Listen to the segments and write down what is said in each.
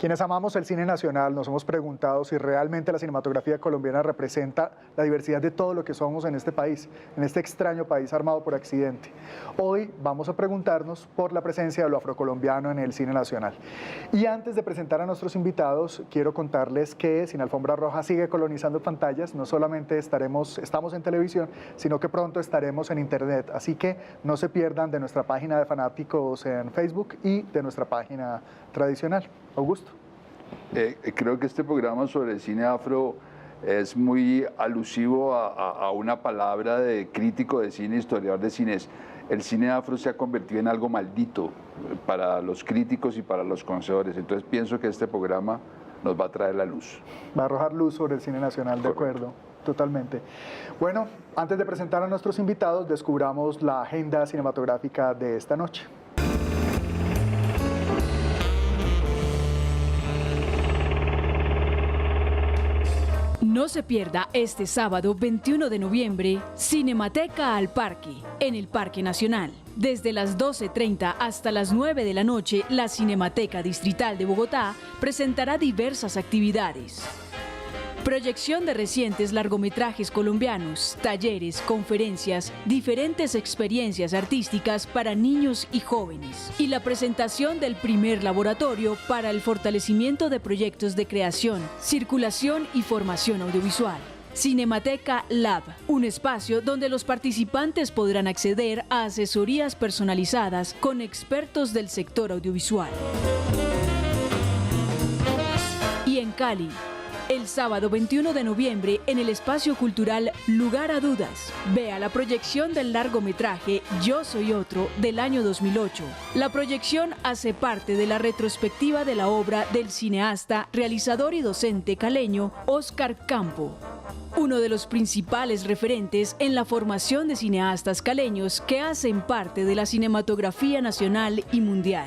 Quienes amamos el cine nacional nos hemos preguntado si realmente la cinematografía colombiana representa la diversidad de todo lo que somos en este país, en este extraño país armado por accidente. Hoy vamos a preguntarnos por la presencia de lo afrocolombiano en el cine nacional. Y antes de presentar a nuestros invitados, quiero contarles que Cine Alfombra Roja sigue colonizando pantallas. No solamente estamos en televisión, sino que pronto estaremos en internet. Así que no se pierdan de nuestra página de fanáticos en Facebook y de nuestra página tradicional. Augusto. Creo que este programa sobre el cine afro es muy alusivo a una palabra de crítico de cine, historiador de cine. El cine afro se ha convertido en algo maldito para los críticos y para los conocedores. Entonces pienso que este programa nos va a traer la luz. Va a arrojar luz sobre el cine nacional, de acuerdo. Totalmente. Bueno, antes de presentar a nuestros invitados, descubramos la agenda cinematográfica de esta noche. No se pierda este sábado 21 de noviembre, Cinemateca al Parque, en el Parque Nacional. Desde las 12:30 hasta las 9 de la noche, la Cinemateca Distrital de Bogotá presentará diversas actividades. Proyección de recientes largometrajes colombianos, talleres, conferencias, diferentes experiencias artísticas para niños y jóvenes. Y la presentación del primer laboratorio para el fortalecimiento de proyectos de creación, circulación y formación audiovisual. Cinemateca Lab, un espacio donde los participantes podrán acceder a asesorías personalizadas con expertos del sector audiovisual. Y en Cali, el sábado 21 de noviembre, en el espacio cultural Lugar a Dudas, vea la proyección del largometraje Yo Soy Otro del año 2008. La proyección hace parte de la retrospectiva de la obra del cineasta, realizador y docente caleño Óscar Campo, uno de los principales referentes en la formación de cineastas caleños que hacen parte de la cinematografía nacional y mundial.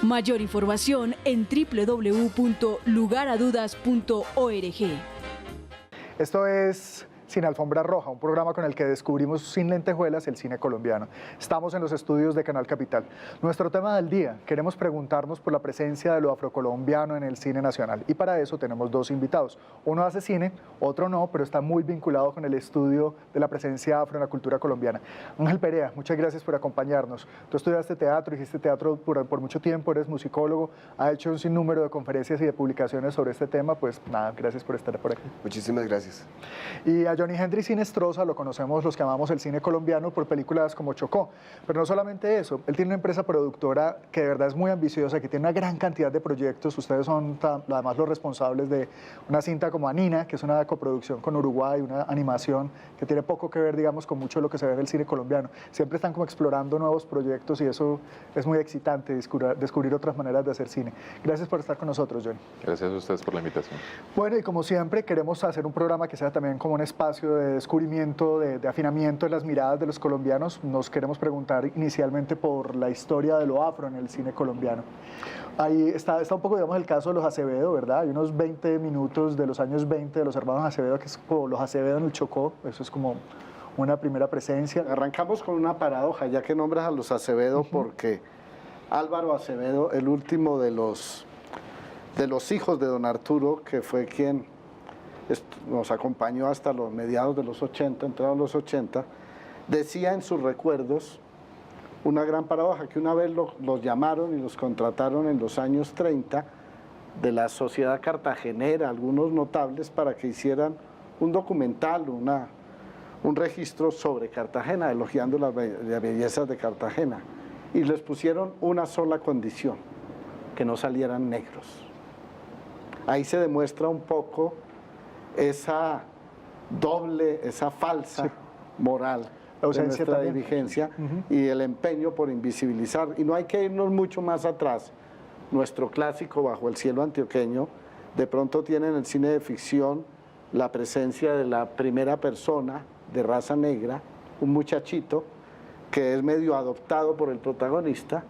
Mayor información en www.lugaradudas.org. Esto es Cine Alfombra Roja, un programa con el que descubrimos sin lentejuelas el cine colombiano. Estamos en los estudios de Canal Capital. Nuestro tema del día, queremos preguntarnos por la presencia de lo afrocolombiano en el cine nacional. Y para eso tenemos dos invitados. Uno hace cine, otro no, pero está muy vinculado con el estudio de la presencia afro en la cultura colombiana. Ángel Perea, muchas gracias por acompañarnos. Tú estudiaste teatro, hiciste teatro por mucho tiempo, eres musicólogo, has hecho un sinnúmero de conferencias y de publicaciones sobre este tema. Pues nada, gracias por estar por aquí. Muchísimas gracias. Y a Johnny Henry Sinestrosa lo conocemos los que amamos el cine colombiano por películas como Chocó, pero no solamente eso, él tiene una empresa productora que de verdad es muy ambiciosa, que tiene una gran cantidad de proyectos. Ustedes son además los responsables de una cinta como Anina, que es una coproducción con Uruguay, una animación que tiene poco que ver, digamos, con mucho de lo que se ve en el cine colombiano. Siempre están como explorando nuevos proyectos y eso es muy excitante, descubrir otras maneras de hacer cine. Gracias por estar con nosotros, Johnny. Gracias a ustedes por la invitación. Bueno, y como siempre queremos hacer un programa que sea también como un espacio de descubrimiento, de afinamiento de las miradas de los colombianos. Nos queremos preguntar inicialmente por la historia de lo afro en el cine colombiano. Ahí está un poco, digamos, el caso de los Acevedo, ¿verdad? Hay unos 20 minutos de los años 20 de los hermanos Acevedo, que es como los Acevedo en el Chocó. Eso es como una primera presencia. Arrancamos con una paradoja, ya que nombras a los Acevedo, porque Álvaro Acevedo, el último de los hijos de don Arturo, que fue quien nos acompañó hasta los mediados de los 80, entrados los 80, decía en sus recuerdos una gran paradoja, que una vez los llamaron y los contrataron en los años 30 de la sociedad cartagenera, algunos notables, para que hicieran un documental, un registro sobre Cartagena, elogiando las bellezas de Cartagena, y les pusieron una sola condición, que no salieran negros. Ahí se demuestra un poco esa falsa moral de nuestra dirigencia y el empeño por invisibilizar. Y no hay que irnos mucho más atrás. Nuestro clásico Bajo el cielo antioqueño, de pronto tiene en el cine de ficción la presencia de la primera persona de raza negra, un muchachito que es medio adoptado por el protagonista.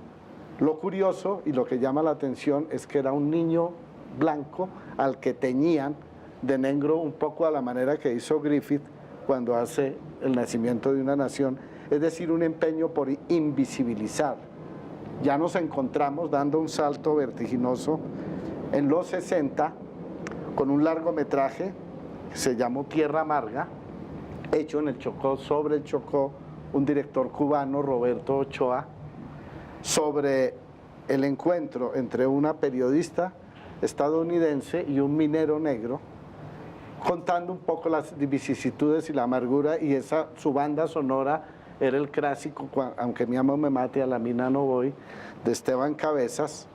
Lo curioso y lo que llama la atención es que era un niño blanco al que teñían de negro, un poco a la manera que hizo Griffith cuando hace El nacimiento de una nación, es decir, un empeño por invisibilizar. Ya nos encontramos dando un salto vertiginoso en los 60 con un largometraje que se llamó Tierra Amarga, hecho en el Chocó, sobre el Chocó, un director cubano, Roberto Ochoa, sobre el encuentro entre una periodista estadounidense y un minero negro, contando un poco las vicisitudes y la amargura, y su banda sonora era el clásico Aunque mi amo me mate, a la mina no voy, de Esteban Cabezas.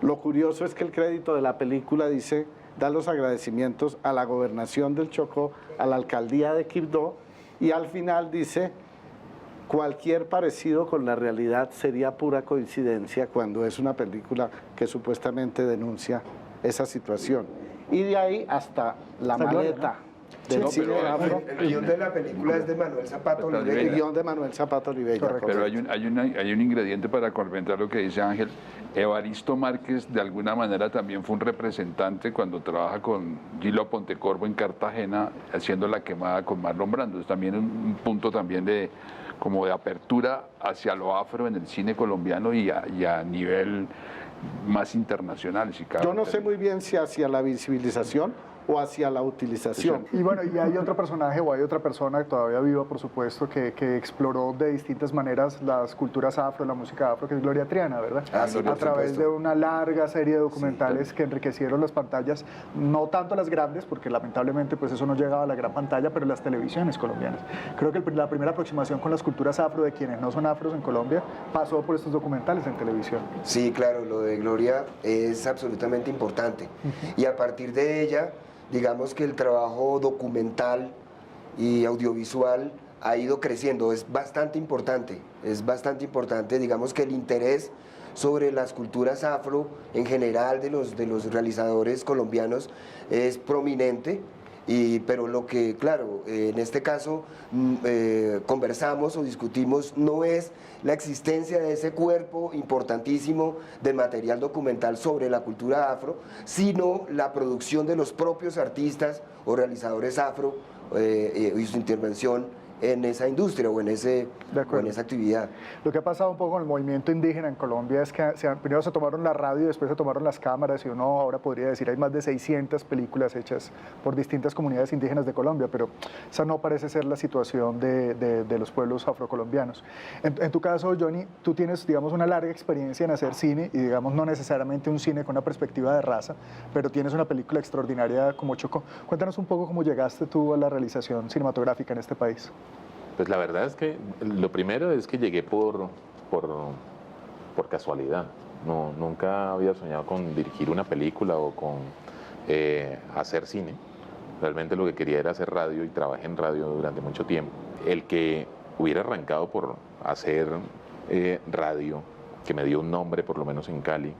Lo curioso es que el crédito de la película dice, da los agradecimientos a la gobernación del Chocó, a la alcaldía de Quibdó, y al final dice, cualquier parecido con la realidad sería pura coincidencia, cuando es una película que supuestamente denuncia esa situación. Y de ahí hasta La Maleta, del cine afro. El guión de la película es de Manuel Zapata Olivella. El guión de Manuel Zapata Olivella. Pero hay un ingrediente para complementar lo que dice Ángel. Evaristo Márquez de alguna manera también fue un representante cuando trabaja con Gilo Pontecorvo en Cartagena haciendo La Quemada con Marlon Brando. Es también un punto también de como de apertura hacia lo afro en el cine colombiano y a nivel más internacional. Si cabe. Yo no sé muy bien si hacia la visibilización o hacia la utilización. Y bueno, y hay otro personaje o hay otra persona todavía viva, por supuesto, que exploró de distintas maneras las culturas afro, la música afro, que es Gloria Triana, ¿verdad? Sí, a través de una larga serie de documentales que enriquecieron las pantallas, no tanto las grandes, porque lamentablemente pues eso no llegaba a la gran pantalla, pero las televisiones colombianas. Creo que la primera aproximación con las culturas afro de quienes no son afros en Colombia pasó por estos documentales en televisión. Sí, claro, lo de Gloria es absolutamente importante. Y a partir de ella, digamos que el trabajo documental y audiovisual ha ido creciendo, es bastante importante, digamos que el interés sobre las culturas afro en general de los realizadores colombianos es prominente. Pero lo que, claro, en este caso conversamos o discutimos no es la existencia de ese cuerpo importantísimo de material documental sobre la cultura afro, sino la producción de los propios artistas o realizadores afro y su intervención en esa industria o en esa actividad. Lo que ha pasado un poco con el movimiento indígena en Colombia es que primero se tomaron la radio y después se tomaron las cámaras, y uno ahora podría decir hay más de 600 películas hechas por distintas comunidades indígenas de Colombia, pero esa no parece ser la situación de los pueblos afrocolombianos. En tu caso, Johnny, tú tienes, digamos, una larga experiencia en hacer cine y, digamos, no necesariamente un cine con una perspectiva de raza, pero tienes una película extraordinaria como Chocó. Cuéntanos un poco cómo llegaste tú a la realización cinematográfica en este país. Pues la verdad es que lo primero es que llegué por casualidad. No, nunca había soñado con dirigir una película o con hacer cine. Realmente lo que quería era hacer radio y trabajé en radio durante mucho tiempo. El que hubiera arrancado por hacer radio, que me dio un nombre por lo menos en Cali,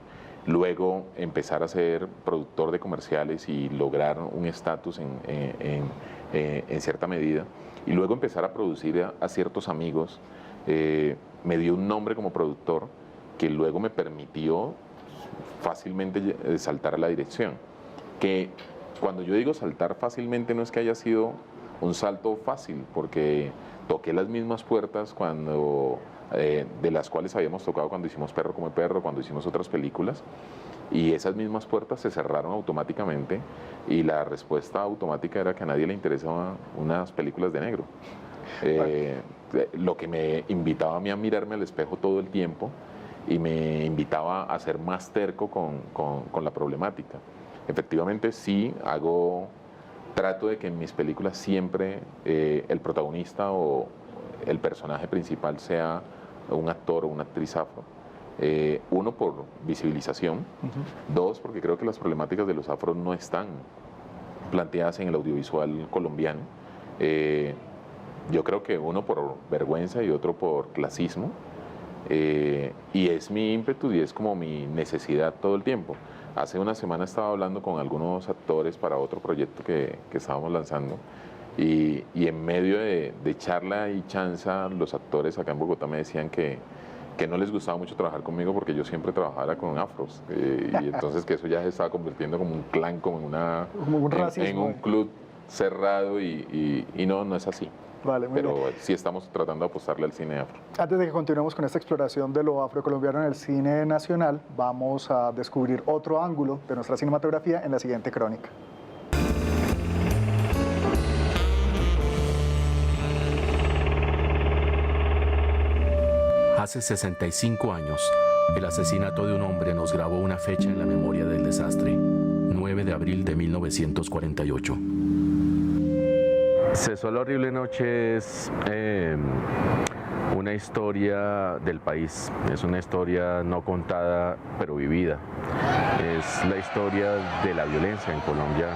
luego empezar a ser productor de comerciales y lograr un estatus en cierta medida, y luego empezar a producir a ciertos amigos, me dio un nombre como productor que luego me permitió fácilmente saltar a la dirección. Que cuando yo digo saltar fácilmente no es que haya sido un salto fácil, porque toqué las mismas puertas de las cuales habíamos tocado cuando hicimos Perro come Perro, cuando hicimos otras películas, y esas mismas puertas se cerraron automáticamente, y la respuesta automática era que a nadie le interesaban unas películas de negro. Lo que me invitaba a mí a mirarme al espejo todo el tiempo y me invitaba a ser más terco con la problemática. Efectivamente sí trato de que en mis películas siempre el protagonista o el personaje principal sea un actor o una actriz afro. Uno, por visibilización. Dos, porque creo que las problemáticas de los afros no están planteadas en el audiovisual colombiano. Yo creo que uno por vergüenza y otro por clasismo. Y es mi ímpetu y es como mi necesidad todo el tiempo. Hace una semana estaba hablando con algunos actores para otro proyecto que estábamos lanzando, y en medio de charla y chanza, los actores acá en Bogotá me decían que no les gustaba mucho trabajar conmigo porque yo siempre trabajaba con afros, y entonces que eso ya se estaba convirtiendo como un clan, como en un racismo, en un club cerrado, y no es así. Vale, muy bien. Pero sí estamos tratando de apostarle al cine afro. Antes de que continuemos con esta exploración de lo afrocolombiano en el cine nacional, vamos a descubrir otro ángulo de nuestra cinematografía en la siguiente crónica. Hace 65 años, el asesinato de un hombre nos grabó una fecha en la memoria del desastre, 9 de abril de 1948. Cesó la horrible noche es una historia del país, es una historia no contada pero vivida. Es la historia de la violencia en Colombia,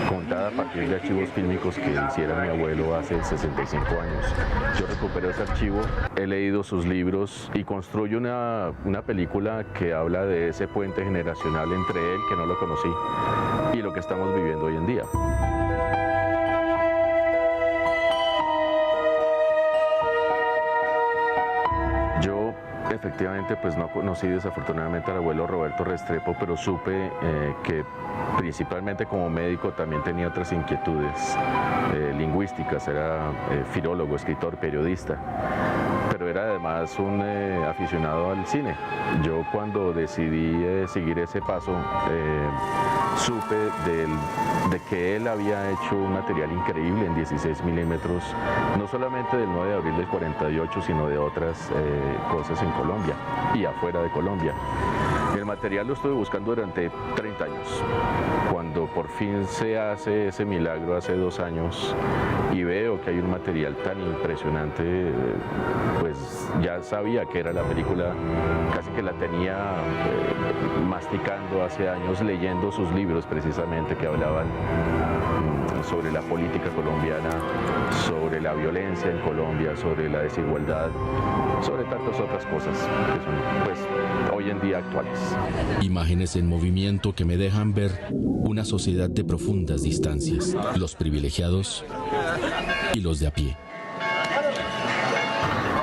contada a partir de archivos fílmicos que hiciera mi abuelo hace 65 años. Yo recupero ese archivo, he leído sus libros y construyo una película que habla de ese puente generacional entre él, que no lo conocí, y lo que estamos viviendo hoy en día. Efectivamente, pues no conocí desafortunadamente al abuelo Roberto Restrepo, pero supe que principalmente como médico también tenía otras inquietudes lingüísticas, era filólogo, escritor, periodista, pero era además un aficionado al cine. Yo cuando decidí seguir ese paso, supe de que él había hecho un material increíble en 16 milímetros, no solamente del 9 de abril del 48, sino de otras cosas en Colombia y afuera de Colombia. El material lo estuve buscando durante 30 años. Cuando por fin se hace ese milagro hace 2 años y veo que hay un material tan impresionante, pues ya sabía que era la película, casi que la tenía masticando hace años, leyendo sus libros precisamente que hablaban sobre la política colombiana, sobre la violencia en Colombia, sobre la desigualdad, sobre tantas otras cosas que son, pues, hoy en día actuales. Imágenes en movimiento que me dejan ver una sociedad de profundas distancias, los privilegiados y los de a pie.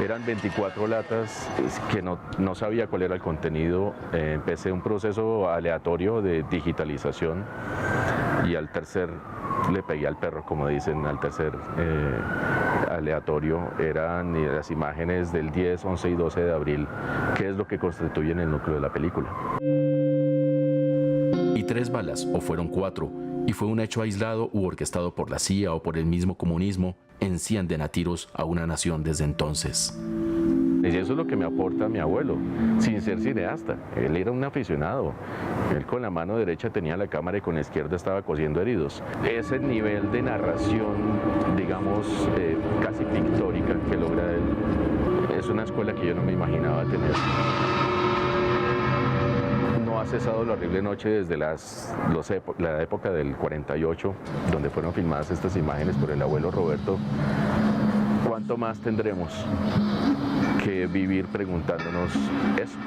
Eran 24 latas que no sabía cuál era el contenido. Empecé un proceso aleatorio de digitalización y al tercer le pegué al perro, como dicen, al tercer aleatorio. Eran las imágenes del 10, 11 y 12 de abril, que es lo que constituyen el núcleo de la película. Y 3 balas, o fueron 4, y fue un hecho aislado u orquestado por la CIA o por el mismo comunismo, encienden a tiros a una nación desde entonces. Y eso es lo que me aporta mi abuelo, sin ser cineasta. Él era un aficionado. Él con la mano derecha tenía la cámara y con la izquierda estaba cosiendo heridos. Ese nivel de narración, digamos, casi pictórica que logra él, es una escuela que yo no me imaginaba tener. No ha cesado la horrible noche desde la época del 48, donde fueron filmadas estas imágenes por el abuelo Roberto. ¿Cuánto más tendremos que vivir preguntándonos eso?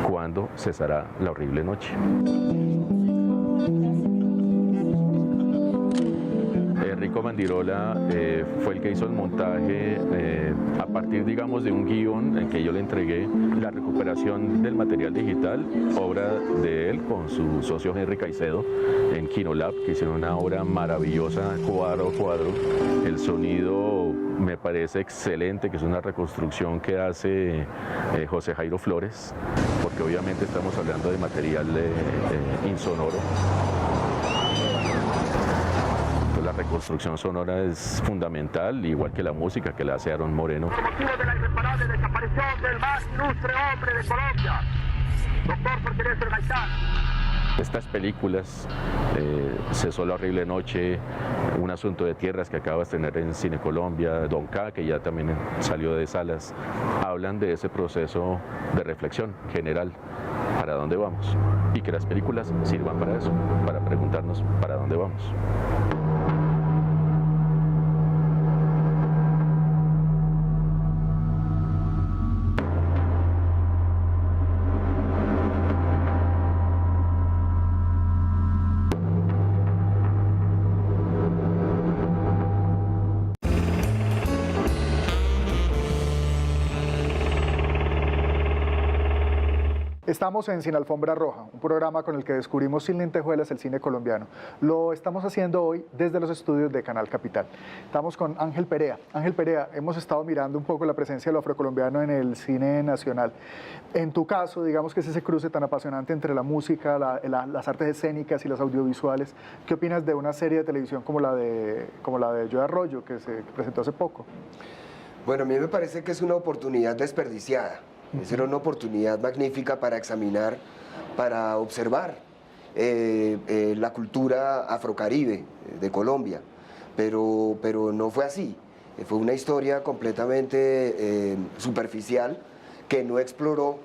¿Cuándo cesará la horrible noche? Enrico Mandirola fue el que hizo el montaje a partir, digamos, de un guión en que yo le entregué la recuperación del material digital, obra de él con su socio Henry Caicedo en Kinolab, que hicieron una obra maravillosa, cuadro a cuadro. El sonido me parece excelente, que es una reconstrucción que hace José Jairo Flores, porque obviamente estamos hablando de material insonoro. La reconstrucción sonora es fundamental, igual que la música que la hace Aaron Moreno. Por motivo de la irreparable desaparición del más ilustre hombre de Colombia, doctor Fortaleza Gaitán. Estas películas, Cesó la horrible noche, Un asunto de tierras que acaba de estrenar en Cine Colombia, Don K, que ya también salió de salas, hablan de ese proceso de reflexión general, para dónde vamos, y que las películas sirvan para eso, para preguntarnos para dónde vamos. Estamos en Sin Alfombra Roja, un programa con el que descubrimos sin lentejuelas el cine colombiano. Lo estamos haciendo hoy desde los estudios de Canal Capital. Estamos con Ángel Perea. Ángel Perea, hemos estado mirando un poco la presencia de lo afrocolombiano en el cine nacional. En tu caso, digamos que es ese cruce tan apasionante entre la música, las artes escénicas y las audiovisuales. ¿Qué opinas de una serie de televisión como la de Joe Arroyo, que se presentó hace poco? Bueno, a mí me parece que es una oportunidad desperdiciada. Era una oportunidad magnífica para examinar, para observar la cultura afrocaribe de Colombia, pero no fue así. Fue una historia completamente superficial que no exploró,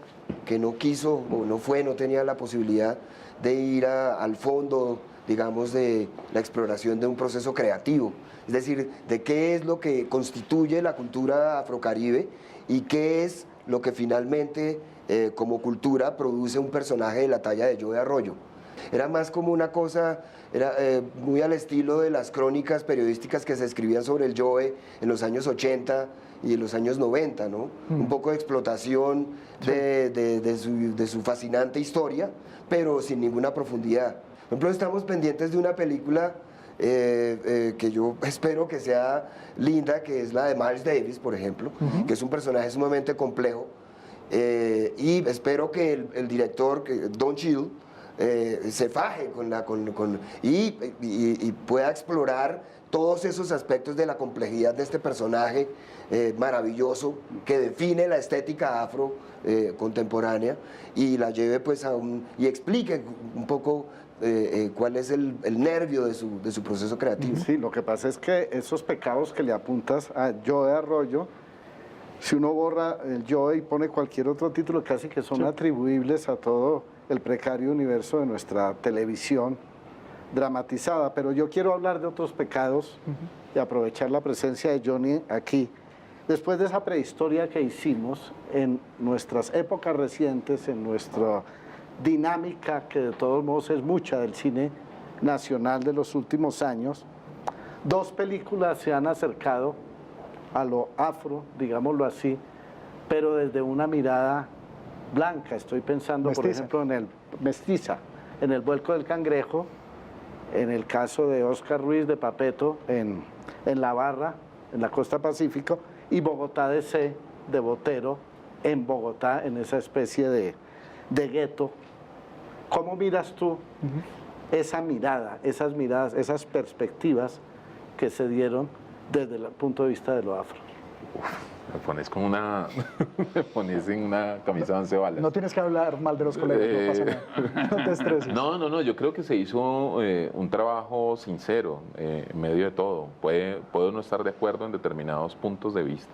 que no quiso o no tenía la posibilidad de ir al fondo, digamos, de la exploración de un proceso creativo. Es decir, de qué es lo que constituye la cultura afrocaribe y qué es lo que finalmente como cultura produce un personaje de la talla de Joe Arroyo. Era más como una cosa, era muy al estilo de las crónicas periodísticas que se escribían sobre el Joe en los años 80 y en los años 90, ¿no? Un poco de explotación de su fascinante historia, pero sin ninguna profundidad. Por ejemplo, estamos pendientes de una película que yo espero que sea linda, que es la de Miles Davis, por ejemplo, que es un personaje sumamente complejo, y espero que el director, Don Cheadle, se faje y pueda explorar todos esos aspectos de la complejidad de este personaje maravilloso que define la estética afro contemporánea y la lleve pues y explique un poco cuál es el nervio de su proceso creativo. Sí, lo que pasa es que esos pecados que le apuntas a Joe Arroyo, si uno borra el Joe y pone cualquier otro título, casi que son atribuibles a todo el precario universo de nuestra televisión dramatizada. Pero yo quiero hablar de otros pecados y aprovechar la presencia de Johnny aquí. Después de esa prehistoria que hicimos en nuestras épocas recientes, en nuestra dinámica, que de todos modos es mucha del cine nacional de los últimos años, dos películas se han acercado a lo afro, digámoslo así, pero desde una mirada blanca. Estoy pensando, por ejemplo, mestiza, en El vuelco del cangrejo, en el caso de Oscar Ruiz de Papeto, en La Barra, en la costa Pacífico, y Bogotá DC, de Botero, en Bogotá, en esa especie de gueto. ¿Cómo miras tú esa mirada, esas miradas, esas perspectivas que se dieron desde el punto de vista de lo afro? Me pones como me pones en una camisa de 11 balas. No tienes que hablar mal de los colegas, no pasa nada. No te estreses. No, yo creo que se hizo un trabajo sincero en medio de todo. Puedo no estar de acuerdo en determinados puntos de vista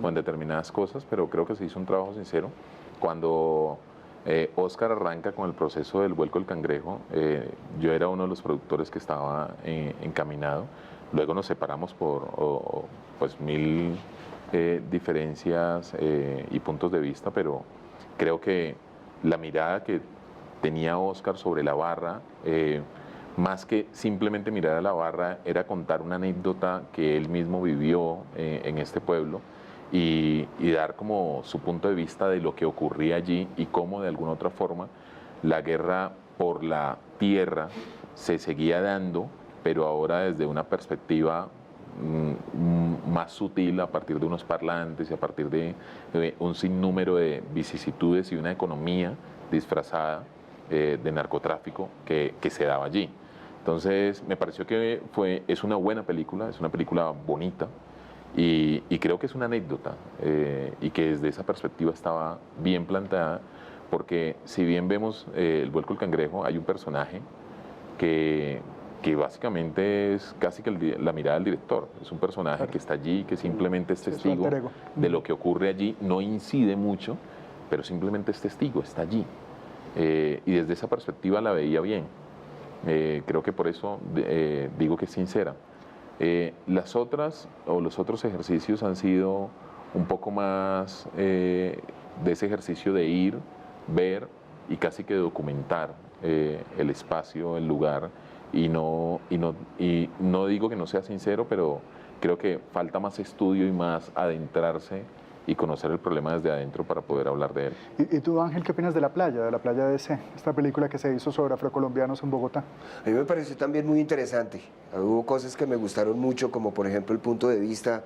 o en determinadas cosas, pero creo que se hizo un trabajo sincero. Cuando Oscar arranca con el proceso del vuelco del cangrejo, yo era uno de los productores que estaba encaminado. Luego nos separamos por pues 1000 diferencias y puntos de vista, pero creo que la mirada que tenía Oscar sobre La Barra, más que simplemente mirar a La Barra, era contar una anécdota que él mismo vivió en este pueblo y dar como su punto de vista de lo que ocurría allí y cómo de alguna otra forma la guerra por la tierra se seguía dando, pero ahora desde una perspectiva más sutil, a partir de unos parlantes y a partir de un sinnúmero de vicisitudes y una economía disfrazada de narcotráfico que se daba allí. Entonces me pareció que es una buena película, es una película bonita y creo que es una anécdota y que desde esa perspectiva estaba bien planteada, porque si bien vemos El vuelco del cangrejo, hay un personaje que básicamente es casi que la mirada del director. Es un personaje que está allí, que simplemente es testigo de lo que ocurre allí, no incide mucho, pero simplemente es testigo, está allí. Y desde esa perspectiva la veía bien. Creo que por eso digo que es sincera. Las otras o los otros ejercicios han sido un poco más de ese ejercicio de ir, ver y casi que documentar el espacio, el lugar. Y no digo que no sea sincero, pero creo que falta más estudio y más adentrarse y conocer el problema desde adentro para poder hablar de él. ¿Y tú, Ángel, qué opinas de La Playa DC, esta película que se hizo sobre afrocolombianos en Bogotá? A mí me pareció también muy interesante. Hubo cosas que me gustaron mucho, como por ejemplo el punto de vista,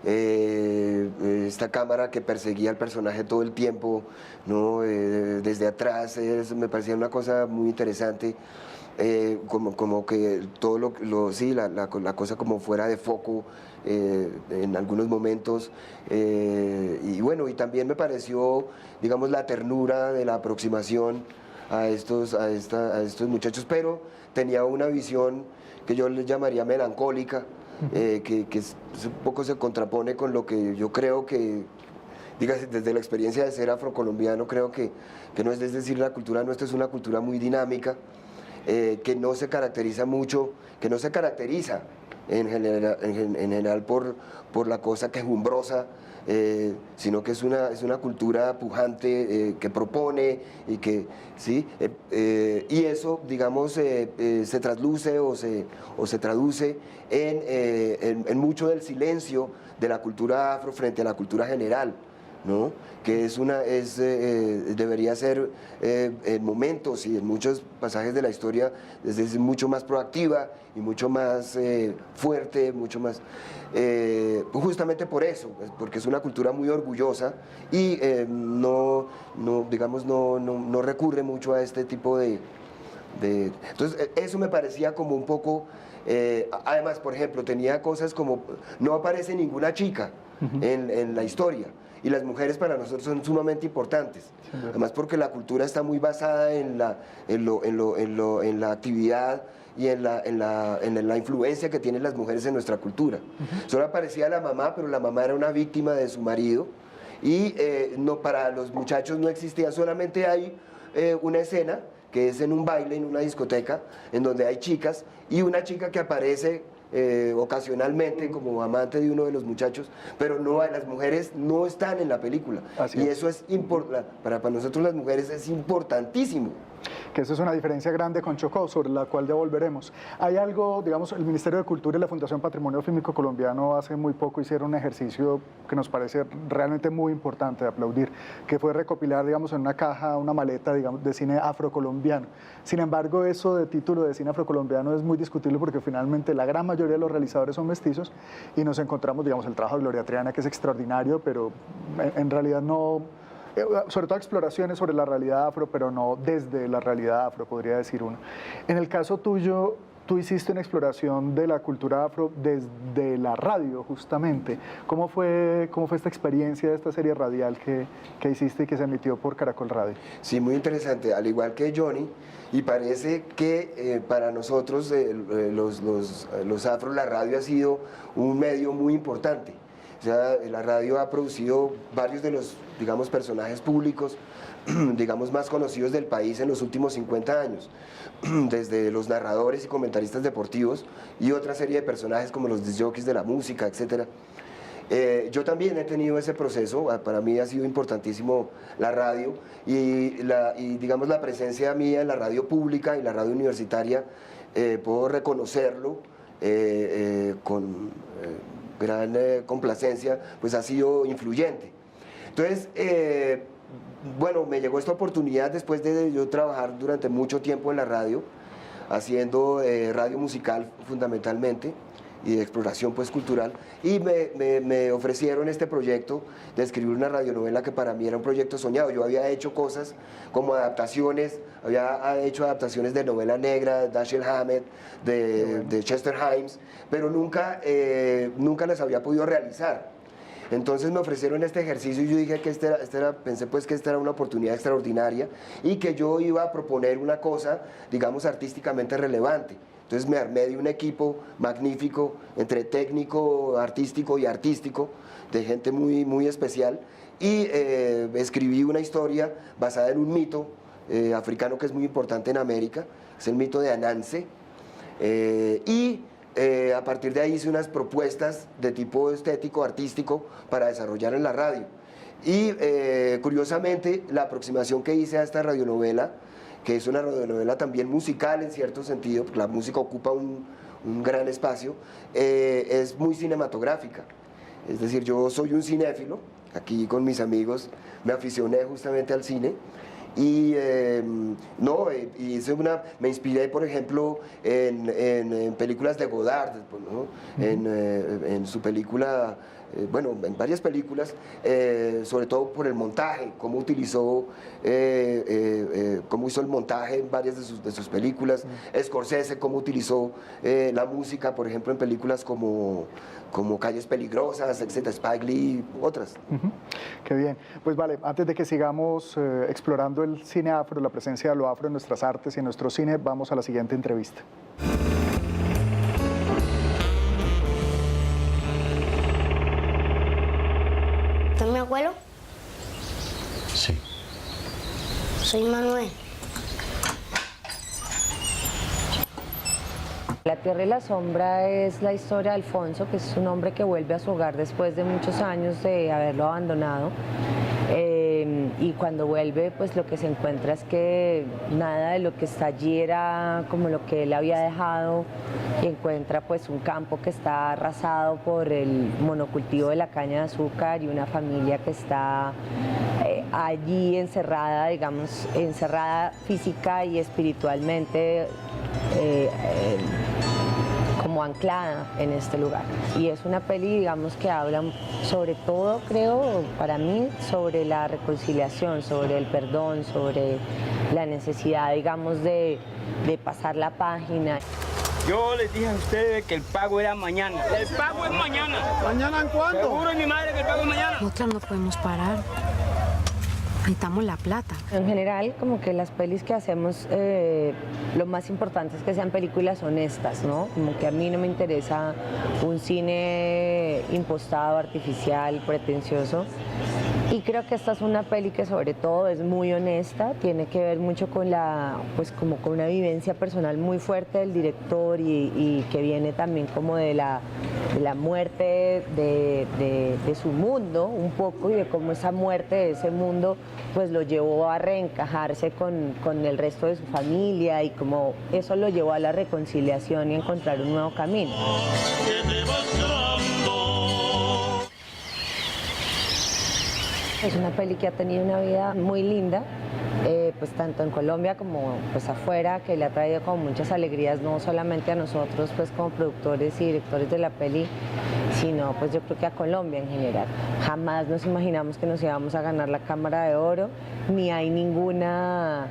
esta cámara que perseguía al personaje todo el tiempo, ¿no? Desde atrás, me parecía una cosa muy interesante. Como que todo la cosa como fuera de foco en algunos momentos, y bueno, y también me pareció, digamos, la ternura de la aproximación a estos muchachos, pero tenía una visión que yo les llamaría melancólica, que un poco se contrapone con lo que yo creo que, desde la experiencia de ser afrocolombiano, creo que no es decir, la cultura nuestra es una cultura muy dinámica, que no se caracteriza mucho, que no se caracteriza en general por la cosa quejumbrosa, sino que es una cultura pujante, que propone y que, ¿sí? Y eso, digamos, se trasluce o se traduce en mucho del silencio de la cultura afro frente a la cultura general, ¿no? Que debería ser en momentos y en muchos pasajes de la historia es mucho más proactiva y mucho más fuerte, mucho más justamente por eso, porque es una cultura muy orgullosa y no recurre mucho a este tipo de entonces eso me parecía como un poco, además, por ejemplo, tenía cosas como no aparece ninguna chica en la historia. Y las mujeres para nosotros son sumamente importantes, además porque la cultura está muy basada en la actividad y en la influencia que tienen las mujeres en nuestra cultura. Solo aparecía la mamá, pero la mamá era una víctima de su marido y para los muchachos no existía, solamente hay una escena que es en un baile, en una discoteca, en donde hay chicas y una chica que aparece ocasionalmente como amante de uno de los muchachos, pero las mujeres no están en la película. Y eso es para nosotros las mujeres es importantísimo. Que eso es una diferencia grande con Chocó, sobre la cual ya volveremos. Hay algo, digamos, el Ministerio de Cultura y la Fundación Patrimonio Fílmico Colombiano hace muy poco hicieron un ejercicio que nos parece realmente muy importante de aplaudir, que fue recopilar, digamos, en una caja, una maleta, digamos, de cine afrocolombiano. Sin embargo, eso de título de cine afrocolombiano es muy discutible porque finalmente la gran mayoría de los realizadores son mestizos y nos encontramos, digamos, el trabajo de Gloria Triana, que es extraordinario, pero en realidad no... sobre todo exploraciones sobre la realidad afro, pero no desde la realidad afro, podría decir uno. En el caso tuyo, tú hiciste una exploración de la cultura afro desde la radio, justamente. ¿Cómo fue esta experiencia de esta serie radial que hiciste y que se emitió por Caracol Radio? Sí, muy interesante, al igual que Johnny, y parece que para nosotros, los afros, la radio ha sido un medio muy importante. O sea, la radio ha producido varios de los, digamos, personajes públicos, digamos, más conocidos del país en los últimos 50 años, desde los narradores y comentaristas deportivos y otra serie de personajes como los discjockeys de la música, etc. Yo también he tenido ese proceso, para mí ha sido importantísimo la radio y digamos, la presencia mía en la radio pública y la radio universitaria, puedo reconocerlo con gran complacencia, pues ha sido influyente. Entonces, bueno, me llegó esta oportunidad después de yo trabajar durante mucho tiempo en la radio, haciendo radio musical fundamentalmente y de exploración pues cultural, y me ofrecieron este proyecto de escribir una radionovela que para mí era un proyecto soñado. Yo había hecho cosas como adaptaciones, había hecho adaptaciones de novela negra, de Dashiell Hammett, de Chester Himes, pero nunca las había podido realizar. Entonces me ofrecieron este ejercicio y yo dije que pensé pues que esta era una oportunidad extraordinaria y que yo iba a proponer una cosa, digamos, artísticamente relevante. Entonces me armé de un equipo magnífico, entre técnico, artístico y artístico, de gente muy, muy especial, y escribí una historia basada en un mito africano que es muy importante en América, es el mito de Ananse, a partir de ahí hice unas propuestas de tipo estético, artístico, para desarrollar en la radio. Y curiosamente, la aproximación que hice a esta radionovela, que es una radionovela también musical en cierto sentido, porque la música ocupa un gran espacio, es muy cinematográfica. Es decir, yo soy un cinéfilo aquí con mis amigos, me aficioné justamente al cine. Y me inspiré, por ejemplo, en películas de Godard, ¿no? En su película, en varias películas, sobre todo por el montaje, cómo hizo el montaje en varias de sus películas. Scorsese, cómo utilizó la música, por ejemplo, en películas como Calles Peligrosas, etcétera, Spike Lee, otras. Qué bien. Pues vale, antes de que sigamos explorando el cine afro, la presencia de lo afro en nuestras artes y en nuestro cine, vamos a la siguiente entrevista. ¿Usted es mi abuelo? Sí. Soy Manuel. La Tierra y la Sombra es la historia de Alfonso, que es un hombre que vuelve a su hogar después de muchos años de haberlo abandonado. Y cuando vuelve, pues lo que se encuentra es que nada de lo que está allí era como lo que él había dejado, y encuentra pues un campo que está arrasado por el monocultivo de la caña de azúcar y una familia que está allí encerrada, digamos, encerrada física y espiritualmente, como anclada en este lugar. Y es una peli, digamos, que habla sobre todo, creo, para mí, sobre la reconciliación, sobre el perdón, sobre la necesidad, digamos, de pasar la página. Yo les dije a ustedes que el pago era mañana. El pago es mañana. ¿Mañana en cuánto? Seguro, mi madre, que el pago es mañana. Nosotras no podemos parar. Necesitamos la plata. En general, como que las pelis que hacemos, lo más importante es que sean películas honestas, ¿no? Como que a mí no me interesa un cine impostado, artificial, pretencioso. Y creo que esta es una peli que sobre todo es muy honesta, tiene que ver mucho con como con una vivencia personal muy fuerte del director y que viene también como de la muerte de su mundo un poco, y de cómo esa muerte de ese mundo pues lo llevó a reencajarse con el resto de su familia, y como eso lo llevó a la reconciliación y a encontrar un nuevo camino. Es una peli que ha tenido una vida muy linda, pues tanto en Colombia como pues afuera, que le ha traído como muchas alegrías, no solamente a nosotros pues como productores y directores de la peli, sino pues yo creo que a Colombia en general. Jamás nos imaginamos que nos íbamos a ganar la Cámara de Oro, ni hay ninguna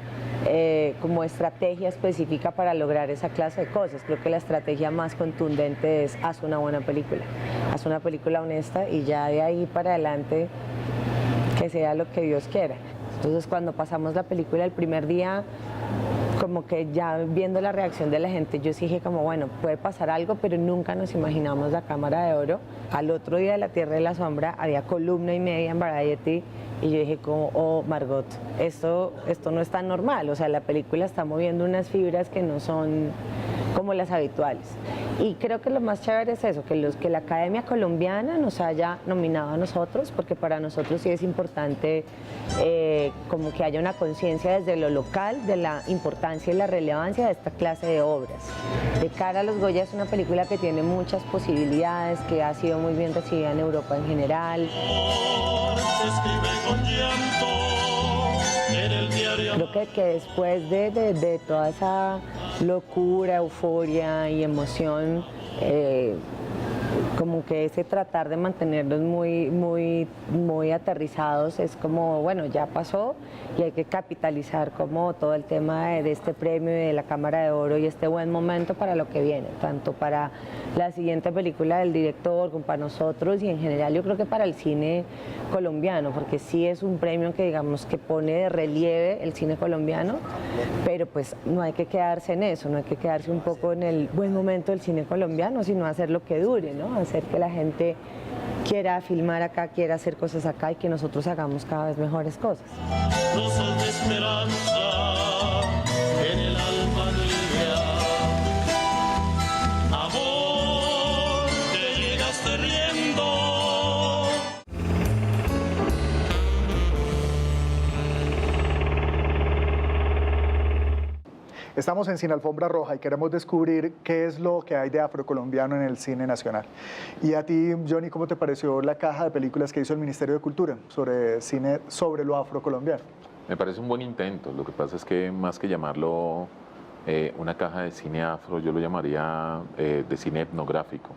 como estrategia específica para lograr esa clase de cosas. Creo que la estrategia más contundente es: haz una buena película, haz una película honesta, y ya de ahí para adelante que sea lo que Dios quiera. Entonces, cuando pasamos la película el primer día, como que ya viendo la reacción de la gente, yo sí dije como, bueno, puede pasar algo, pero nunca nos imaginamos la Cámara de Oro. Al otro día de La Tierra y la Sombra había columna y media en Variety, y yo dije como, oh, Margot, esto no es tan normal. O sea, la película está moviendo unas fibras que no son como las habituales. Y creo que lo más chévere es eso, que la Academia Colombiana nos haya nominado a nosotros, porque para nosotros sí es importante como que haya una conciencia desde lo local de la importancia y la relevancia de esta clase de obras. De cara a los Goya es una película que tiene muchas posibilidades, que ha sido muy bien recibida en Europa en general. Creo que después de toda esa locura, euforia y emoción, como que ese tratar de mantenerlos muy aterrizados es como, bueno, ya pasó, y hay que capitalizar como todo el tema de este premio y de la Cámara de Oro y este buen momento para lo que viene, tanto para la siguiente película del director como para nosotros, y en general yo creo que para el cine colombiano, porque sí es un premio que, digamos, que pone de relieve el cine colombiano, pero pues no hay que quedarse en eso, no hay que quedarse un poco en el buen momento del cine colombiano, sino hacer lo que dure, ¿no? Hacer que la gente quiera filmar acá, quiera hacer cosas acá, y que nosotros hagamos cada vez mejores cosas. Rosas de esperanza en el alma mía. Amor, que llegaste riendo. Estamos en Cine Alfombra Roja y queremos descubrir qué es lo que hay de afrocolombiano en el cine nacional. Y a ti, Johnny, ¿cómo te pareció la caja de películas que hizo el Ministerio de Cultura sobre cine sobre lo afrocolombiano? Me parece un buen intento. Lo que pasa es que más que llamarlo una caja de cine afro, yo lo llamaría de cine etnográfico.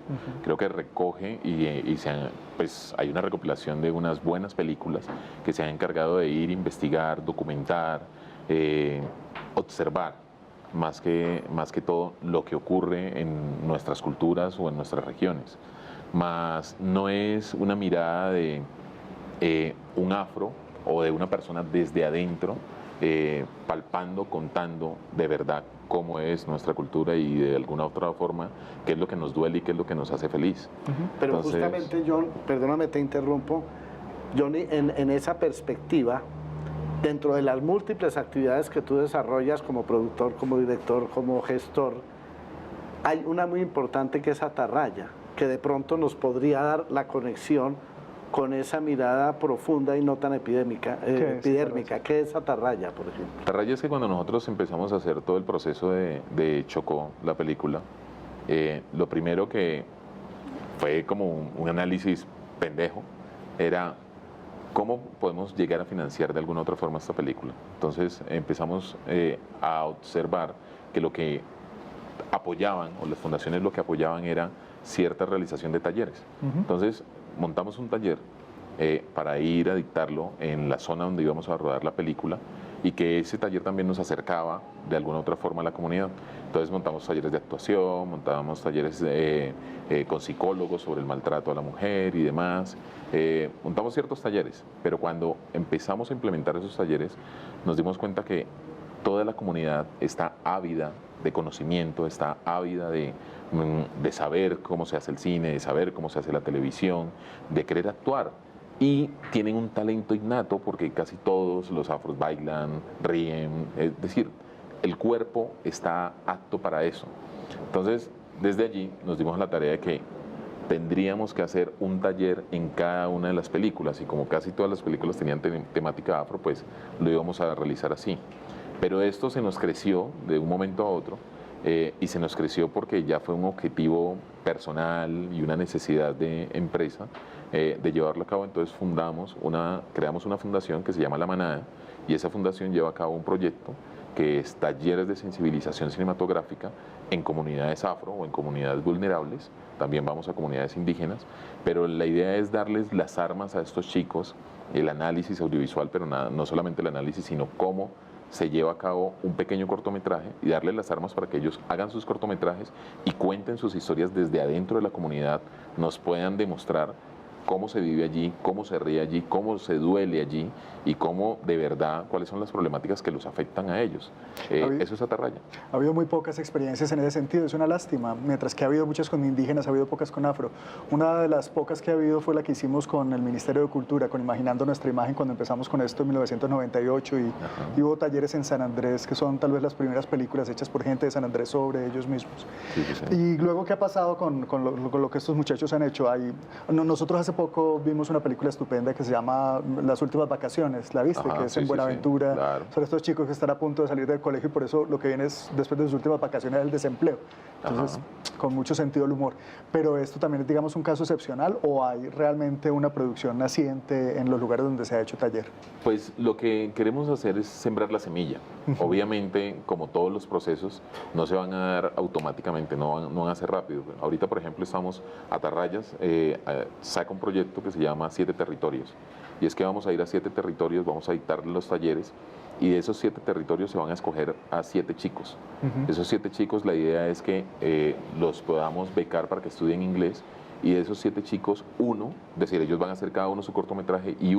Creo que recoge pues hay una recopilación de unas buenas películas que se han encargado de ir, investigar, documentar, observar más que todo lo que ocurre en nuestras culturas o en nuestras regiones. Más no es una mirada de un afro o de una persona desde adentro, palpando, contando de verdad cómo es nuestra cultura y de alguna otra forma qué es lo que nos duele y qué es lo que nos hace feliz. Pero Entonces, justamente, John, perdóname, te interrumpo, Johnny, en esa perspectiva, dentro de las múltiples actividades que tú desarrollas como productor, como director, como gestor, hay una muy importante que es Atarraya, que de pronto nos podría dar la conexión con esa mirada profunda y no tan epidérmica. ¿Qué es Atarraya, por ejemplo? Atarraya es que cuando nosotros empezamos a hacer todo el proceso de Chocó, la película, lo primero que fue como un análisis pendejo era cómo podemos llegar a financiar de alguna otra forma esta película. Entonces empezamos a observar que lo que apoyaban, o las fundaciones lo que apoyaban era cierta realización de talleres. Entonces montamos un taller para ir a dictarlo en la zona donde íbamos a rodar la película y que ese taller también nos acercaba de alguna otra forma a la comunidad. Entonces montamos talleres de actuación, montábamos talleres con psicólogos sobre el maltrato a la mujer y demás. Montamos ciertos talleres, pero cuando empezamos a implementar esos talleres nos dimos cuenta que toda la comunidad está ávida de conocimiento, está ávida de saber cómo se hace el cine, de saber cómo se hace la televisión, de querer actuar. Y tienen un talento innato porque casi todos los afros bailan, ríen, es decir, el cuerpo está apto para eso. Entonces, desde allí nos dimos la tarea de que tendríamos que hacer un taller en cada una de las películas y como casi todas las películas tenían temática afro, pues lo íbamos a realizar así. Pero esto se nos creció de un momento a otro y se nos creció porque ya fue un objetivo personal y una necesidad de empresa de llevarlo a cabo. Entonces creamos una fundación que se llama La Manada y esa fundación lleva a cabo un proyecto que es talleres de sensibilización cinematográfica en comunidades afro o en comunidades vulnerables. También vamos a comunidades indígenas, pero la idea es darles las armas a estos chicos, el análisis audiovisual, pero no solamente el análisis, sino cómo se lleva a cabo un pequeño cortometraje y darles las armas para que ellos hagan sus cortometrajes y cuenten sus historias desde adentro de la comunidad, nos puedan demostrar cómo se vive allí, cómo se ríe allí, cómo se duele allí y cómo de verdad, cuáles son las problemáticas que los afectan a ellos. Eso es Atarraya. Ha habido muy pocas experiencias en ese sentido, es una lástima. Mientras que ha habido muchas con indígenas, ha habido pocas con afro. Una de las pocas que ha habido fue la que hicimos con el Ministerio de Cultura, con Imaginando Nuestra Imagen, cuando empezamos con esto en 1998 y hubo talleres en San Andrés, que son tal vez las primeras películas hechas por gente de San Andrés sobre ellos mismos. Y luego, ¿qué ha pasado con lo que estos muchachos han hecho? Nosotros hace poco vimos una película estupenda que se llama Las Últimas Vacaciones, ¿la viste? Que es en Buenaventura, claro. Sobre estos chicos que están a punto de salir del colegio y por eso lo que viene es, después de sus últimas vacaciones, el desempleo. Entonces, con mucho sentido del humor. Pero esto también es, digamos, un caso excepcional o hay realmente una producción naciente en los lugares donde se ha hecho taller. Pues lo que queremos hacer es sembrar la semilla. Obviamente, como todos los procesos, no se van a dar automáticamente, no van a ser rápidos. Ahorita, por ejemplo, estamos Atarrayas, saca un proyecto que se llama 7 territorios. Y es que vamos a ir a 7 territorios, vamos a dictar los talleres y de esos 7 territorios se van a escoger a 7 chicos. Esos 7 chicos, la idea es que los podamos becar para que estudien inglés y de esos 7 chicos, es decir, ellos van a hacer cada uno su cortometraje y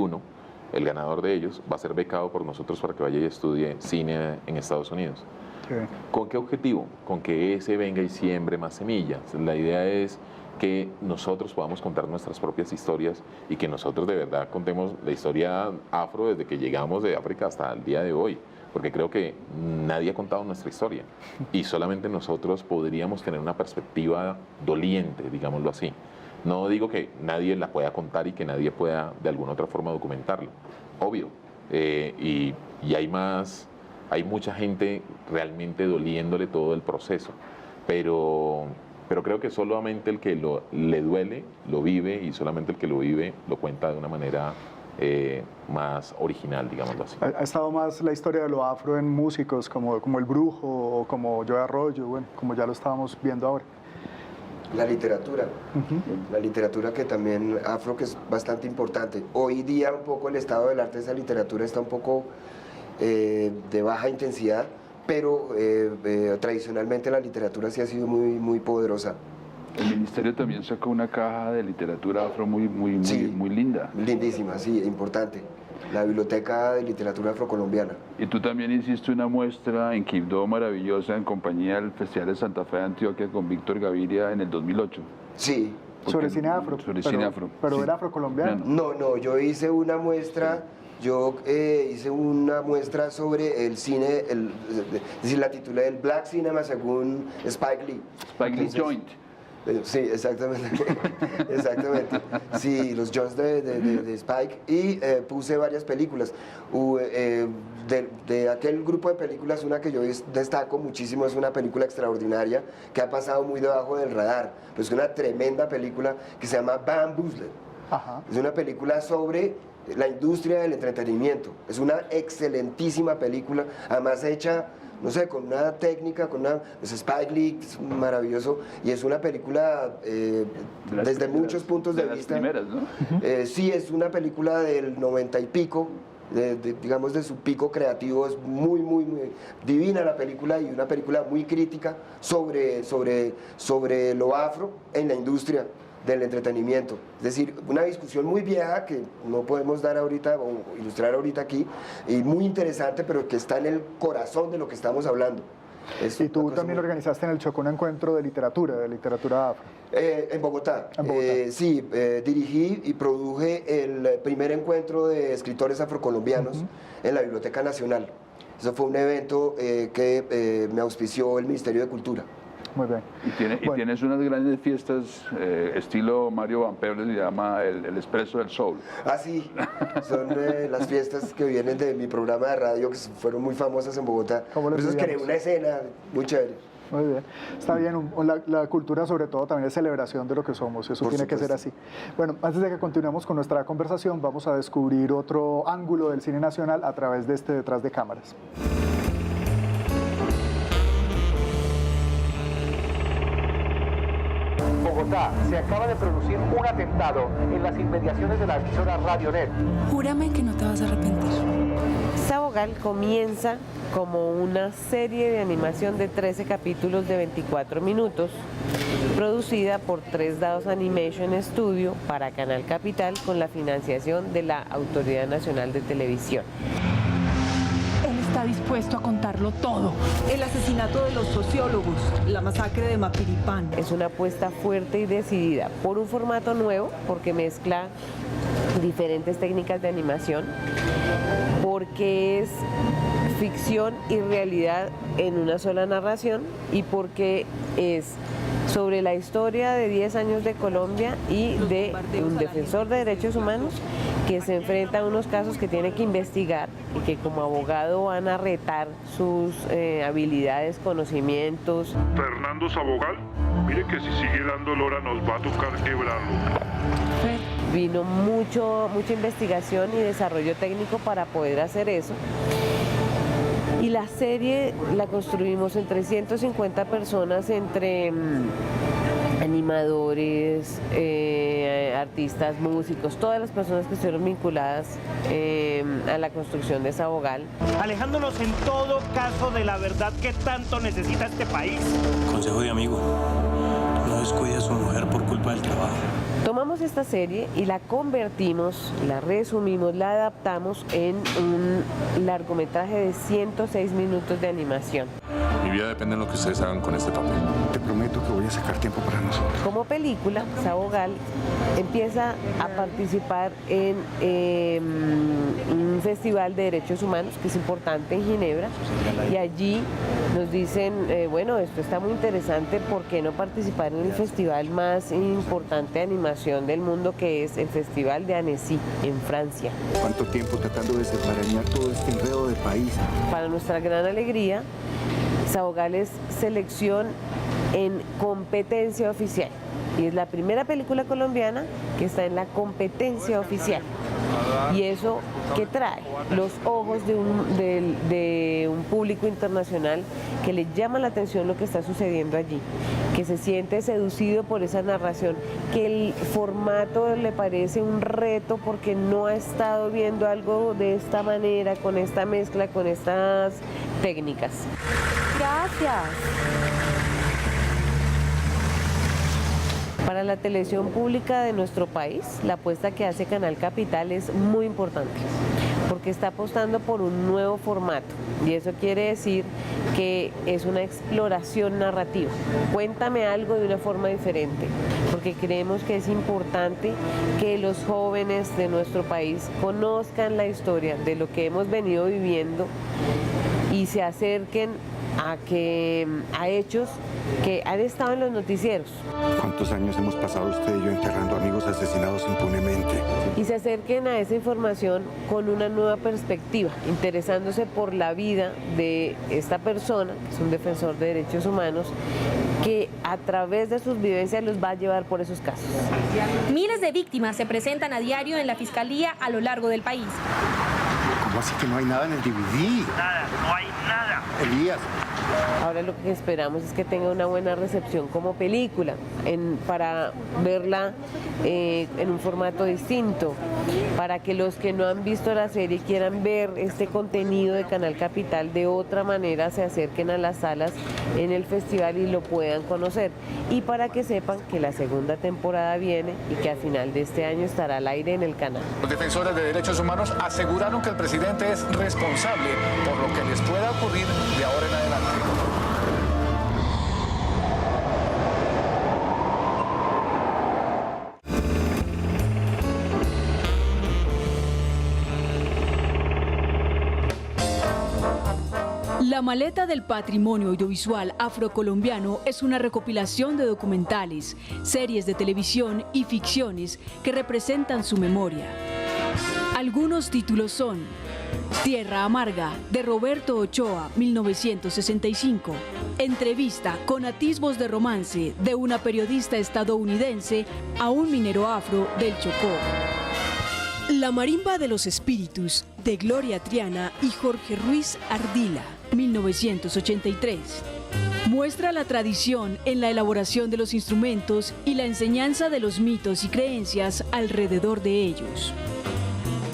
el ganador de ellos, va a ser becado por nosotros para que vaya y estudie cine en Estados Unidos. ¿Con qué objetivo? Con que ese venga y siembre más semillas. La idea es que nosotros podamos contar nuestras propias historias y que nosotros de verdad contemos la historia afro desde que llegamos de África hasta el día de hoy, porque creo que nadie ha contado nuestra historia y solamente nosotros podríamos tener una perspectiva doliente, digámoslo así. No digo que nadie la pueda contar y que nadie pueda de alguna otra forma documentarla, obvio, y hay más hay mucha gente realmente doliéndole todo el proceso, pero creo que solamente el que le duele, lo vive, y solamente el que lo vive lo cuenta de una manera más original, digámoslo así. Ha estado más la historia de lo afro en músicos como El Brujo o como Joe Arroyo, bueno, como ya lo estábamos viendo ahora. La literatura, la literatura que también afro, que es bastante importante. Hoy día un poco el estado del arte de esa literatura está un poco de baja intensidad, pero tradicionalmente la literatura sí ha sido muy poderosa. El ministerio también sacó una caja de literatura afro muy linda. Lindísima, sí, importante. La Biblioteca de Literatura Afrocolombiana. Y tú también hiciste una muestra en Quibdó maravillosa en compañía del Festival de Santa Fe de Antioquia con Víctor Gaviria en el 2008. Sí. Sobre cine afro. Cine afro. Pero sí. ¿Era afrocolombiano? No, yo hice una muestra... sobre el cine, es decir, la titulé el Black Cinema según Spike Lee. Spike Lee Joint. Sí, exactamente. Exactamente. Sí, los joints de Spike. Y puse varias películas. De aquel grupo de películas, una que yo destaco muchísimo es una película extraordinaria que ha pasado muy debajo del radar. Pues es una tremenda película que se llama Bamboozled. Es una película sobre la industria del entretenimiento. Es una excelentísima película, además hecha, no sé, con una técnica, es Spike Lee, es maravilloso, y es una película desde muchos puntos de vista. Las primeras, ¿no? Sí, es una película del 90 y pico, digamos de su pico creativo, es muy divina la película, y una película muy crítica sobre lo afro en la industria del entretenimiento. Es decir, una discusión muy vieja que no podemos dar ahorita o ilustrar ahorita aquí, y muy interesante, pero que está en el corazón de lo que estamos hablando. Y tú también organizaste en el Chocó un encuentro de literatura afro. En Bogotá. Sí, dirigí y produje el primer encuentro de escritores afrocolombianos en la Biblioteca Nacional. Eso fue un evento que me auspició el Ministerio de Cultura. Muy bien. Y tienes unas grandes fiestas estilo Mario Van Peebles, se llama el Expreso del Soul. Ah, sí, son las fiestas que vienen de mi programa de radio, que fueron muy famosas en Bogotá. Por eso creé una escena muy chévere. Muy bien, está bien, la cultura sobre todo también es celebración de lo que somos, eso tiene que ser así. Bueno, antes de que continuemos con nuestra conversación, vamos a descubrir otro ángulo del cine nacional a través de este Detrás de Cámaras. Bogotá, se acaba de producir un atentado en las inmediaciones de la emisora Radionet. Júrame que no te vas a arrepentir. Sabogal comienza como una serie de animación de 13 capítulos de 24 minutos, producida por 3 Dados Animation Studio para Canal Capital con la financiación de la Autoridad Nacional de Televisión. Él está dispuesto a contarlo todo. El asesinato de los sociólogos, la masacre de Mapiripán. Es una apuesta fuerte y decidida por un formato nuevo, porque mezcla diferentes técnicas de animación, porque es ficción y realidad en una sola narración, y porque es sobre la historia de 10 años de Colombia y de un defensor de derechos humanos que se enfrenta a unos casos que tiene que investigar y que como abogado van a retar sus habilidades, conocimientos. Fernando Sabogal, mire que si sigue dando lora nos va a tocar quebrarlo. Vino mucha investigación y desarrollo técnico para poder hacer eso. Y la serie la construimos entre 150 personas, entre animadores, artistas, músicos, todas las personas que estuvieron vinculadas a la construcción de Sabogal. Alejándonos en todo caso de la verdad que tanto necesita este país. Consejo de amigo, no descuide a su mujer por culpa del trabajo. Tomamos esta serie y la convertimos, la resumimos, la adaptamos en un largometraje de 106 minutos de animación. Y vida depende de lo que ustedes hagan con este papel. Te prometo que voy a sacar tiempo para nosotros. Como película, Sabogal empieza a participar en un festival de derechos humanos que es importante en Ginebra, y allí nos dicen, bueno, esto está muy interesante, ¿por qué no participar en el festival más importante de animación del mundo, que es el Festival de Annecy en Francia? ¿Cuánto tiempo tratando de desmarañar todo este enredo de país? Para nuestra gran alegría, Sabogal es selección en competencia oficial, y es la primera película colombiana que está en la competencia oficial. ¿Y eso qué trae? Los ojos de un público internacional que le llama la atención lo que está sucediendo allí, que se siente seducido por esa narración, que el formato le parece un reto porque no ha estado viendo algo de esta manera, con esta mezcla, con estas técnicas. Gracias. Para la televisión pública de nuestro país, la apuesta que hace Canal Capital es muy importante, porque está apostando por un nuevo formato, y eso quiere decir que es una exploración narrativa. Cuéntame algo de una forma diferente, porque creemos que es importante que los jóvenes de nuestro país conozcan la historia de lo que hemos venido viviendo y se acerquen a hechos que han estado en los noticieros. ¿Cuántos años hemos pasado usted y yo enterrando amigos asesinados impunemente? Y se acerquen a esa información con una nueva perspectiva, interesándose por la vida de esta persona, que es un defensor de derechos humanos, que a través de sus vivencias los va a llevar por esos casos. Miles de víctimas se presentan a diario en la Fiscalía a lo largo del país. ¿Cómo así que no hay nada en el DVD? Nada, no hay nada. Elías. Ahora lo que esperamos es que tenga una buena recepción como película, para verla en un formato distinto, para que los que no han visto la serie y quieran ver este contenido de Canal Capital de otra manera se acerquen a las salas en el festival y lo puedan conocer, y para que sepan que la segunda temporada viene y que a final de este año estará al aire en el canal. Los defensores de derechos humanos aseguraron que el presidente es responsable por lo que les pueda ocurrir de ahora en adelante. La maleta del patrimonio audiovisual afrocolombiano es una recopilación de documentales, series de televisión y ficciones que representan su memoria. Algunos títulos son Tierra Amarga, de Roberto Ochoa, 1965. Entrevista con atisbos de romance de una periodista estadounidense a un minero afro del Chocó. La Marimba de los Espíritus, de Gloria Triana y Jorge Ruiz Ardila, 1983. Muestra la tradición en la elaboración de los instrumentos y la enseñanza de los mitos y creencias alrededor de ellos.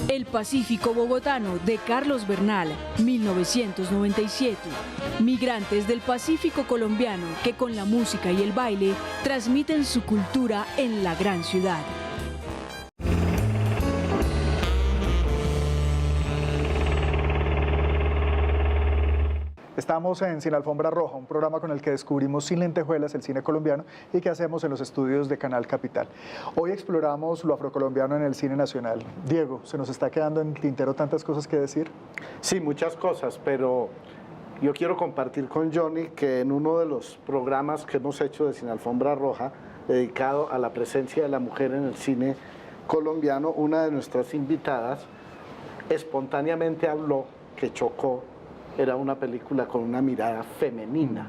El Pacífico Bogotano, de Carlos Bernal, 1997. Migrantes del Pacífico colombiano que con la música y el baile transmiten su cultura en la gran ciudad. Estamos en Sin Alfombra Roja, un programa con el que descubrimos sin lentejuelas el cine colombiano y que hacemos en los estudios de Canal Capital. Hoy exploramos lo afrocolombiano en el cine nacional. Diego, ¿se nos está quedando en tintero tantas cosas que decir? Sí, muchas cosas, pero yo quiero compartir con Johnny que en uno de los programas que hemos hecho de Sin Alfombra Roja, dedicado a la presencia de la mujer en el cine colombiano, una de nuestras invitadas espontáneamente habló que Chocó era una película con una mirada femenina,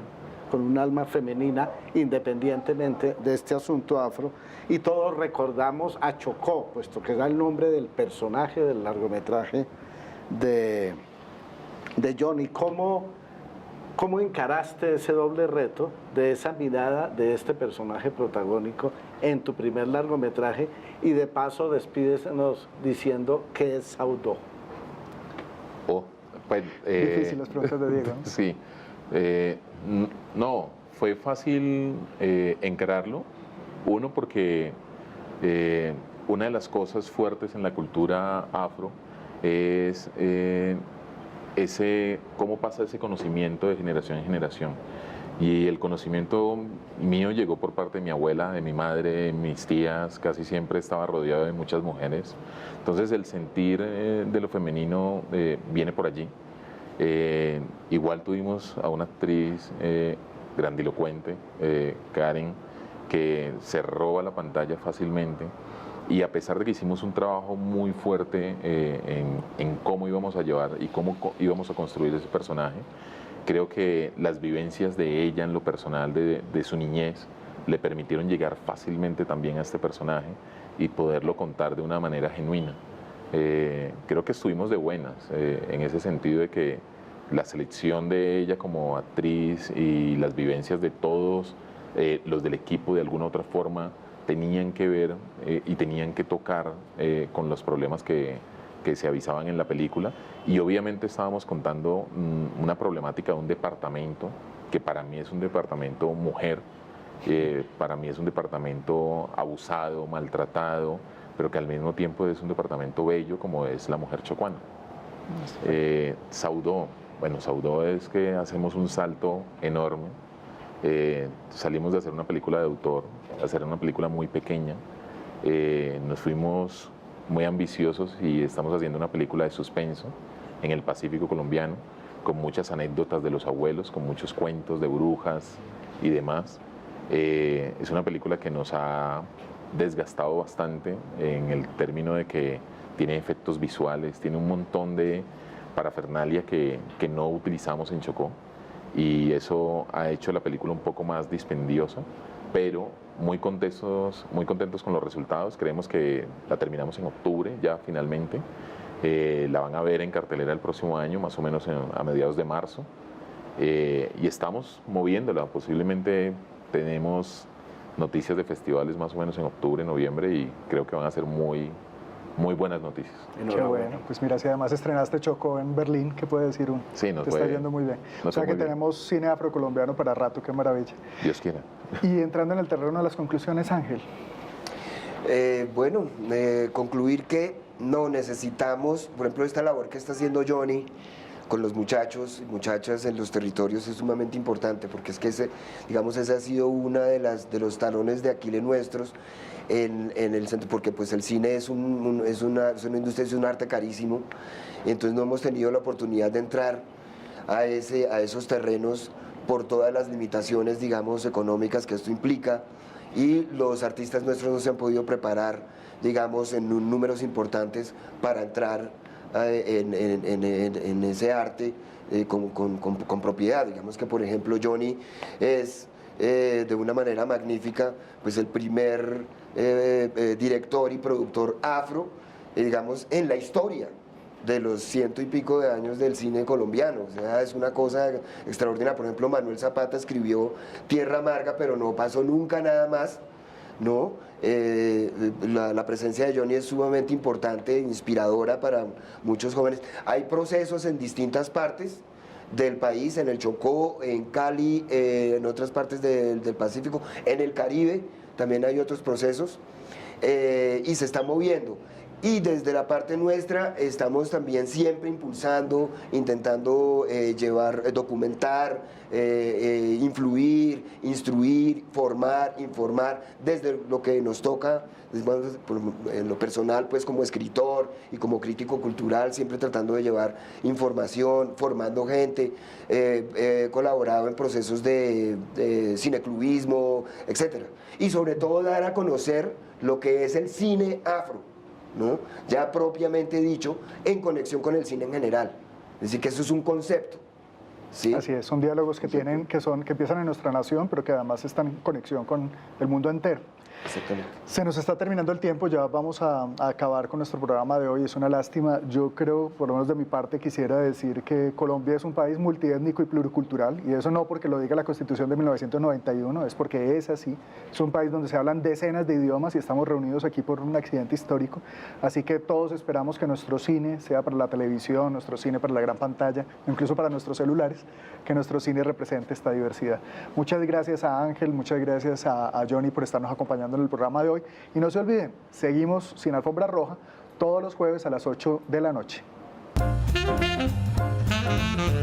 con un alma femenina, independientemente de este asunto afro, y todos recordamos a Chocó, puesto que era el nombre del personaje del largometraje de Johnny. ¿Cómo encaraste ese doble reto de esa mirada de este personaje protagónico en tu primer largometraje? Y de paso, despídenos diciendo qué es Saudó. Pues, difícil las preguntas de Diego, ¿no? Sí. No, fue fácil encararlo. Uno, porque una de las cosas fuertes en la cultura afro es cómo pasa ese conocimiento de generación en generación. Y el conocimiento mío llegó por parte de mi abuela, de mi madre, de mis tías, casi siempre estaba rodeado de muchas mujeres. Entonces el sentir de lo femenino viene por allí. Igual tuvimos a una actriz grandilocuente, Karen, que se roba la pantalla fácilmente. Y a pesar de que hicimos un trabajo muy fuerte en cómo íbamos a llevar y cómo íbamos a construir ese personaje, creo que las vivencias de ella en lo personal, de su niñez, le permitieron llegar fácilmente también a este personaje y poderlo contar de una manera genuina. Creo que estuvimos de buenas en ese sentido de que la selección de ella como actriz y las vivencias de todos los del equipo de alguna otra forma tenían que ver y tenían que tocar con los problemas que se avisaban en la película, y obviamente estábamos contando una problemática de un departamento que para mí es un departamento mujer, para mí es un departamento abusado, maltratado, pero que al mismo tiempo es un departamento bello como es la mujer chocuana. Saudó, bueno, Saudó es que hacemos un salto enorme. Salimos de hacer una película de autor, a hacer una película muy pequeña, nos fuimos muy ambiciosos y estamos haciendo una película de suspenso en el Pacífico colombiano, con muchas anécdotas de los abuelos, con muchos cuentos de brujas y demás. Es una película que nos ha desgastado bastante en el término de que tiene efectos visuales, tiene un montón de parafernalia que no utilizamos en Chocó, y eso ha hecho la película un poco más dispendiosa, pero muy contentos con los resultados. Creemos que la terminamos en octubre ya finalmente. La van a ver en cartelera el próximo año, más o menos a mediados de marzo, y estamos moviéndola. Posiblemente tenemos noticias de festivales más o menos en octubre, noviembre, y creo que van a ser muy buenas noticias. Qué bueno, pues mira, si además estrenaste Chocó en Berlín, ¿qué puede decir uno? Sí, nos te está yendo muy bien. O sea que tenemos cine afrocolombiano para rato, qué maravilla. Dios quiera. Y entrando en el terreno de las conclusiones, Ángel. Concluir que no necesitamos, por ejemplo, esta labor que está haciendo Johnny con los muchachos y muchachas en los territorios es sumamente importante, porque es que ese ha sido una de los talones de Aquiles nuestros en el centro, porque pues el cine es una industria, es un arte carísimo, y entonces no hemos tenido la oportunidad de entrar a esos terrenos por todas las limitaciones, digamos, económicas que esto implica, y los artistas nuestros no se han podido preparar, digamos, en números importantes para entrar en ese arte con propiedad. Digamos que, por ejemplo, Johnny es de una manera magnífica pues el primer director y productor afro, digamos, en la historia de los 100 y pico de años del cine colombiano. O sea, es una cosa extraordinaria. Por ejemplo, Manuel Zapata escribió Tierra Amarga, pero no pasó nunca nada más, ¿no? La presencia de Johnny es sumamente importante, inspiradora para muchos jóvenes. Hay procesos en distintas partes del país, en el Chocó, en Cali, en otras partes del Pacífico, en el Caribe también hay otros procesos, y se está moviendo. Y desde la parte nuestra estamos también siempre impulsando, intentando documentar, influir, instruir, formar, informar, desde lo que nos toca, en lo personal, pues como escritor y como crítico cultural, siempre tratando de llevar información, formando gente, he colaborado en procesos de cineclubismo, etc. Y sobre todo dar a conocer lo que es el cine afro, ¿no? Ya propiamente dicho, en conexión con el cine en general. Es decir, que eso es un concepto, ¿sí? Así es, son diálogos que empiezan en nuestra nación, pero que además están en conexión con el mundo entero. Exactamente. Se nos está terminando el tiempo, ya vamos a acabar con nuestro programa de hoy. Es una lástima. Yo creo, por lo menos de mi parte, quisiera decir que Colombia es un país multiétnico y pluricultural, y eso no porque lo diga la Constitución de 1991, es porque es así. Es un país donde se hablan decenas de idiomas y estamos reunidos aquí por un accidente histórico, así que todos esperamos que nuestro cine, sea para la televisión, nuestro cine para la gran pantalla, incluso para nuestros celulares, que nuestro cine represente esta diversidad. Muchas gracias a Ángel, muchas gracias a Johnny por estarnos acompañando en el programa de hoy, y no se olviden, seguimos Sin Alfombra Roja todos los jueves a las 8 de la noche. Chao.